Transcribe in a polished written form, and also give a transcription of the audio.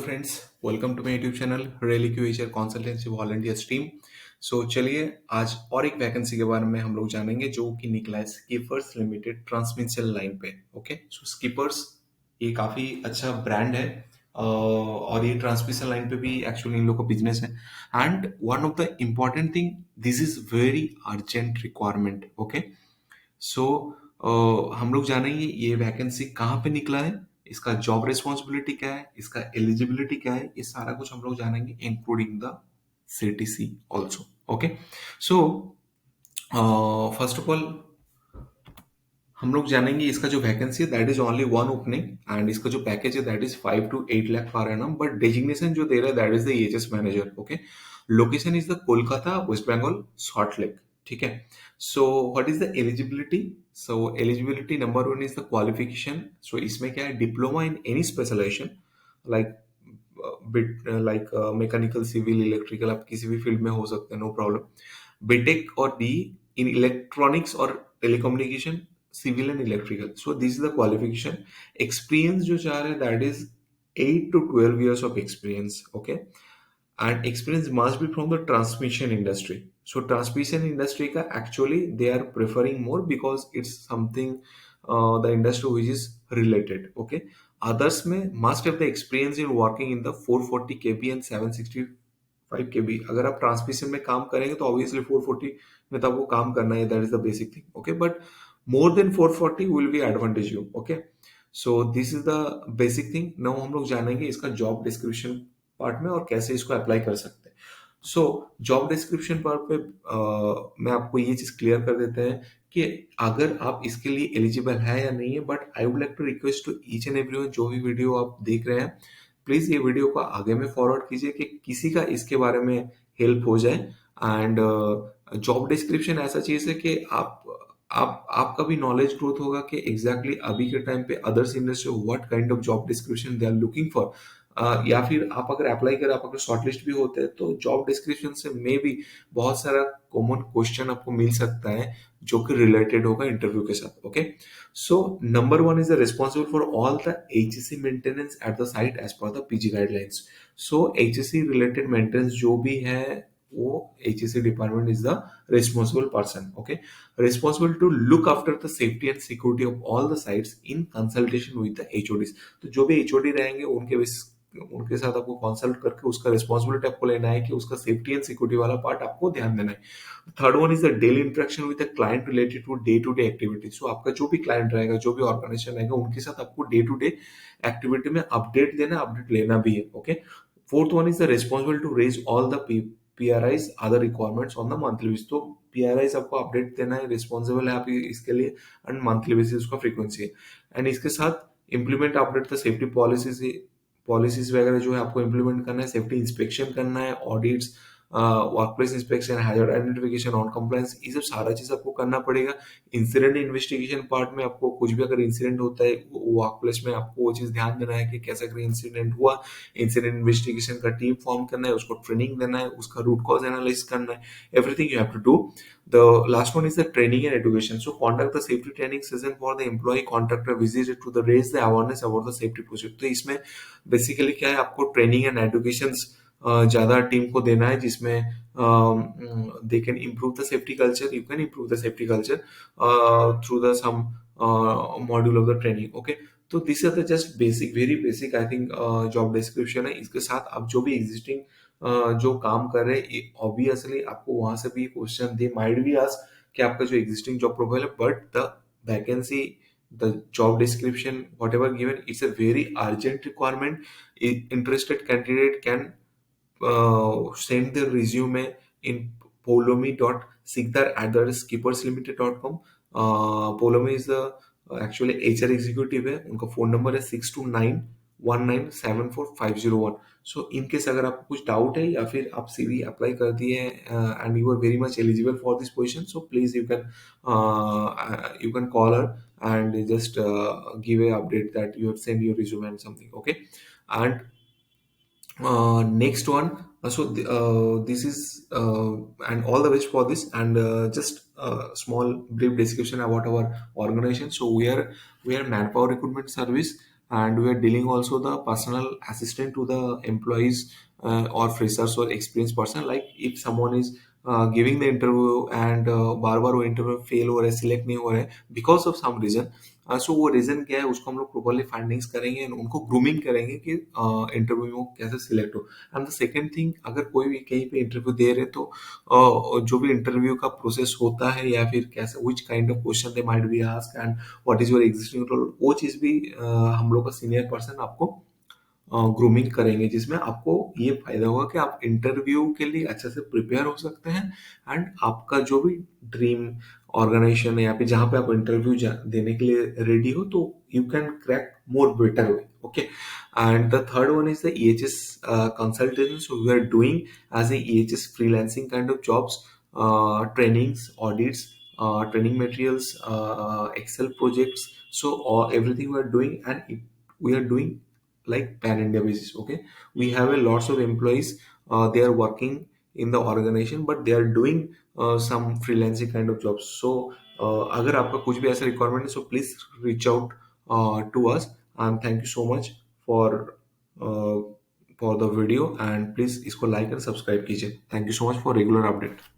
Friends, welcome to my YouTube channel really QHR consultancy volunteer team. So चलिए आज और एक वैकेंसी के बारे में हम लोग जानेंगे जो कि निकला है स्कीपर्स लिमिटेड ट्रांसमिशन लाइन पे। ओके, सो स्कीपर्स ये काफ़ी अच्छा ब्रांड है। और ये ट्रांसमिशन लाइन पे भी एक्चुअली इन लोग का बिजनेस है। And one of the important thing, this is very urgent requirement. Okay, so हम लोग जानेंगे ये वैकेंसी कहाँ पे निकला है, इसका जॉब रिस्पॉन्सिबिलिटी क्या है, इसका एलिजिबिलिटी क्या है, ये सारा कुछ हम लोग जानेंगे including the CTC also. Okay, so first of all हम लोग जानेंगे इसका जो वैकेंसी है that is only one opening, and इसका जो पैकेज है that is 5 to 8 lakh per annum, but designation जो दे रहा है that is the EHS manager. Okay, location is the Kolkata, West Bengal, salt lake. ठीक है, so what is the eligibility? So eligibility number one is the qualification. So इसमें क्या है, diploma in any specialization like bit like mechanical, civil, electrical, आप किसी भी field में हो सकते हैं, नो प्रॉब्लम। बीटेक और बी इन इलेक्ट्रॉनिक्स और telecommunication, civil and electrical. So this is the qualification. Experience जो चाह रहे हैं that is 8 to 12 years of experience. Okay, and experience must be from the transmission industry. So transmission industry ka actually they are preferring more because it's something the industry which is related. Okay, others may must have the experience in working in the 440 kb and 765 kb. अगर आप transmission में काम करेंगे तो obviously 440 में तो आपको काम करना है, that is the basic thing. Okay, but more than 440 will be advantage you. Okay, so this is the basic thing. Now हम लोग जानेंगे इसका जॉब डिस्क्रिप्शन पार्ट में और कैसे इसको अप्लाई कर सकते हैं। सो जॉब डिस्क्रिप्शन पार्ट पे मैं आपको ये चीज क्लियर कर देते हैं कि अगर आप इसके लिए एलिजिबल है या नहीं है, but I would like to request to each and everyone जो भी वीडियो आप देख रहे हैं, प्लीज ये वीडियो को आगे में फॉरवर्ड कीजिए कि किसी का इसके बारे में हेल्प हो जाए। एंड जॉब डिस्क्रिप्शन ऐसा चीज है कि आपका भी नॉलेज ग्रोथ होगा कि एग्जैक्टली अभी के टाइम पे others industry what kind of job description they are looking for. या फिर आप अगर अप्लाई करें, आप अगर शॉर्टलिस्ट भी होते हैं तो जॉब डिस्क्रिप्शन से मे भी बहुत सारा कॉमन क्वेश्चन आपको मिल सकता है जो कि रिलेटेड होगा इंटरव्यू के साथ। Okay, so number one is the responsible for all the HSC maintenance at the site as per the PG guidelines. So HSC related maintenance जो भी है वो HSC department is the responsible person. Okay, responsible to look after the safety and security of all the sites in consultation with the HODs. तो जो भी HOD रहेंगे उनके साथ आपको कंसल्ट करके उसका रिस्पॉन्सिबिलिटी आपको लेना है कि उसका सेफ्टी एंड सिक्योरिटी वाला पार्ट आपको ध्यान देना है। Third one is the daily interaction with the client related to day to day activity. So आपका जो भी क्लाइंट रहेगा, जो भी ऑर्गेनाइजेशन रहेगा, उनके साथ आपको डे टू डे एक्टिविटी में अपडेट देना, अपडेट लेना भी है। Okay, fourth one is the responsible to raise all the PRIs other requirements on the monthly basis। तो PRIs आपको अपडेट देना है, रिस्पॉन्सिबल है आप इसके लिए, एंड मंथली बेसिस उसका फ्रीक्वेंसी है। एंड इसके साथ implement update the safety policies वगैरह जो है आपको इम्प्लीमेंट करना है, सेफ्टी इंस्पेक्शन करना है, audits, work place inspection, hazard identification, on compliance, ये सब सारा चीज आपको करना पड़ेगा। इंसिडेंट इन्वेस्टिगेशन पार्ट में आपको कुछ भी अगर इंसिडेंट होता है वर्क प्लेस में, आपको वो चीज ध्यान देना है कि कैसा अगर इंसिडेंट हुआ, इंसिडेंट इन्वेस्टिगेशन का टीम फॉर्म करना है, उसको ट्रेनिंग देना है, उसका रूट कॉज एनालिसिस करना है, everything you have to do. The last one is the training and education. So conduct the safety training session for the employee contractor visit to the raise the awareness about the safety procedure. तो इसमें basically क्या है, आपको training and education ज्यादा team को देना है जिसमें they can improve the safety culture, you can improve the safety culture through the some module of the training. Okay, तो this are the just basic, very basic I think job description है। इसके साथ आप जो भी existing जो काम कर रहे हैं, ऑब्वियसली आपको वहां से भी question they might be ask कि आपका जो एग्जिस्टिंग जॉब प्रोफाइल है, but the vacancy, the job description what ever given, it's a very urgent requirement. Interested candidate can send their resume in polomi.sikdar@skipperslimited.com। Polomi is the actually HR executive है, उनका phone number है 6291974501। So in case अगर आपको कुछ doubt है या फिर आप सीवी अप्लाई कर दिए and you are very much eligible for this position, so please you can call her and just give a update that you have sent your resume and something. Okay, and next one, this is and all the best for this, and just a small brief description about our organization. So we are manpower recruitment service, and we are dealing also the personal assistant to the employees or freshers or experienced person. Like if someone is giving the interview and बार बार वो interview fail हो रहा है, select नहीं हो रहा है because of some reason, सो वो reason क्या है उसको हम लोग प्रॉपरली फाइंडिंग्स करेंगे and उनको ग्रूमिंग करेंगे कि इंटरव्यू में वो कैसे सिलेक्ट हो. एंड द सेकेंड थिंग, अगर कोई भी कहीं पे इंटरव्यू दे रहे तो जो भी इंटरव्यू का प्रोसेस होता है या फिर कैसे which kind of question they might be ask and what is your existing role, वो चीज़ भी हम लोग का सीनियर पर्सन आपको ग्रूमिंग करेंगे, जिसमें आपको ये फायदा होगा कि आप इंटरव्यू के लिए अच्छे से प्रिपेयर हो सकते हैं एंड आपका जो भी ड्रीम ऑर्गेनाइजेशन है या फिर जहाँ पे आप इंटरव्यू देने के लिए रेडी हो, तो you can crack more better way. Okay. And the third one is the EHS consultants. So we are doing as a EHS freelancing kind of jobs, trainings, audits, training materials, Excel projects. So everything we are doing, and we are doing like pan India basis. Okay, we have a lots of employees. They are working in the organization, but they are doing some freelancing kind of jobs. So अगर आपका कुछ भी ऐसा requirement है, so please reach out to us. And thank you so much for uh, for the video, and please इसको like and subscribe कीजिए. Thank you so much for regular update.